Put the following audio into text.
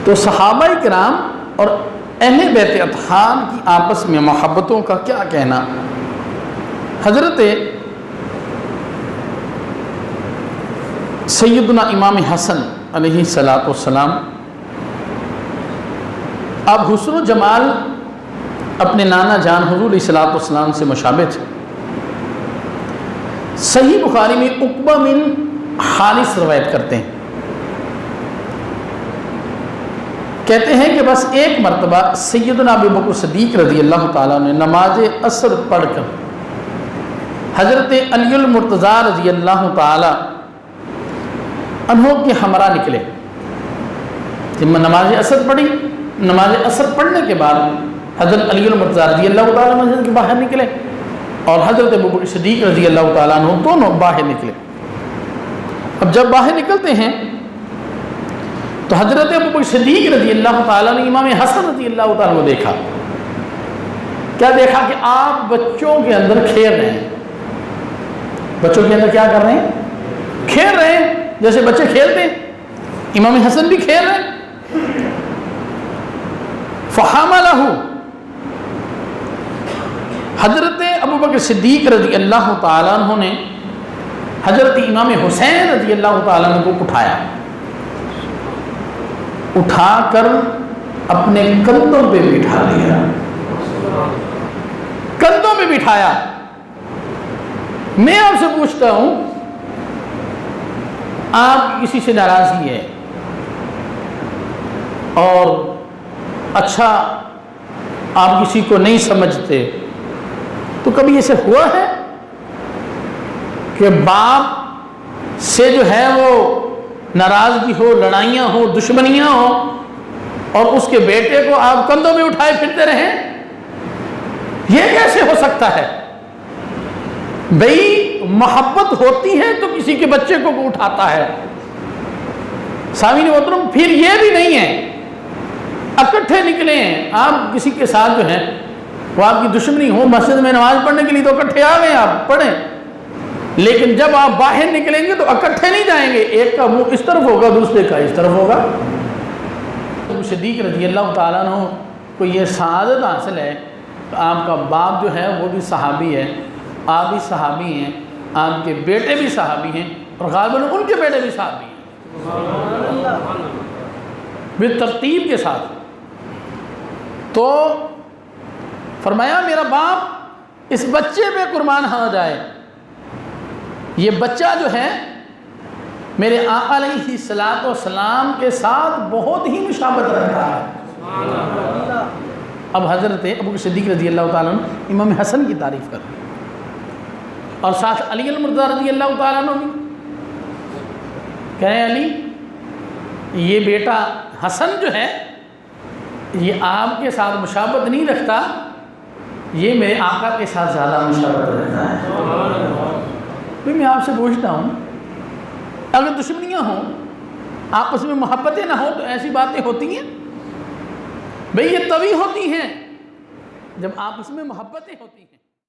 تو صحابہ کرام اور اہل بیت اطہار کی آپس میں محبتوں کا کیا کہنا. حضرت سیدنا امام حسن علیہ السلام اب حسن و جمال اپنے نانا جان حضور علیہ السلام سے مشابہ تھے. صحیح بخاری میں عقبہ بن حارث روایت کرتے ہیں، کہتے ہیں کہ بس ایک مرتبہ سیدنا ابو بکر صدیق رضی اللہ تعالیٰ نے نماز عصر پڑھ کر حضرت علی المرتضیٰ رضی اللہ تعالیٰ عنہ کے ہمراہ نکلے. جب میں نماز عصر پڑھی، نماز عصر پڑھنے کے بعد حضرت علی المرتضیٰ رضی اللہ تعالیٰ مسجد کے باہر نکلے اور حضرت ابو بکر صدیق رضی اللہ تعالیٰ عنہ دونوں باہر نکلے. اب جب باہر نکلتے ہیں تو حضرت ابو بکر صدیق رضی اللہ تعالیٰ نے امام حسن رضی اللہ تعالیٰ کو دیکھا. کیا دیکھا؟ کہ آپ بچوں کے اندر کھیل رہے ہیں. بچوں کے اندر کیا کر رہے ہیں؟ کھیل رہے ہیں، جیسے بچے کھیلتے ہیں. امام حسن بھی کھیل رہے ہیں. فحملہ، حضرت ابو بکر صدیق رضی اللہ تعالیٰ عنہ نے حضرت امام حسین رضی اللہ تعالیٰ عنہ کو اٹھا کر اپنے کندھوں پہ بٹھا لیا. کندھوں پہ بٹھایا. میں آپ سے پوچھتا ہوں، آپ کسی سے ناراضی ہے اور اچھا آپ کسی کو نہیں سمجھتے، تو کبھی ایسے ہوا ہے کہ باپ سے جو ہے وہ ناراضگی ہو، لڑائیاں ہو، دشمنیاں ہو اور اس کے بیٹے کو آپ کندھوں میں اٹھائے پھرتے رہیں؟ یہ کیسے ہو سکتا ہے؟ بھئی محبت ہوتی ہے تو کسی کے بچے کو اٹھاتا ہے. سامعین محترم، پھر یہ بھی نہیں ہے اکٹھے نکلے ہیں آپ کسی کے ساتھ جو ہے وہ آپ کی دشمنی ہو، مسجد میں نماز پڑھنے کے لیے تو اکٹھے آ گئے، آپ پڑھیں، لیکن جب آپ باہر نکلیں گے تو اکٹھے نہیں جائیں گے. ایک کا منہ اس طرف ہوگا، دوسرے کا اس طرف ہوگا. صدیق رضی اللہ تعالیٰ عنہ کو یہ سعادت حاصل ہے کہ آپ کا باپ جو ہے وہ بھی صحابی ہے، آپ بھی صحابی ہیں، آپ کے بیٹے بھی صحابی ہیں اور غالباً ان کے بیٹے بھی صحابی ہیں بالترتیب کے ساتھ. تو فرمایا میرا باپ اس بچے پہ قربان ہو جائے. یہ بچہ جو ہے میرے آقا علیہ السلام کے ساتھ بہت ہی مشابہت رکھتا ہے. اب حضرت ابو بکر صدیق رضی اللہ تعالیٰ عنہ امام حسن کی تعریف کر رہے ہیں اور ساتھ علی المرتضیٰ رضی اللہ تعالیٰ عنہ بھی کہہ رہے ہیں علی یہ بیٹا حسن جو ہے یہ آپ کے ساتھ مشابہت نہیں رکھتا، یہ میرے آقا کے ساتھ زیادہ مشابہت رکھتا ہے. میں آپ سے پوچھتا ہوں، اگر دشمنیاں ہوں، آپس میں محبتیں نہ ہوں تو ایسی باتیں ہوتی ہیں؟ بھئی یہ تبھی ہوتی ہیں جب آپس میں محبتیں ہوتی ہیں.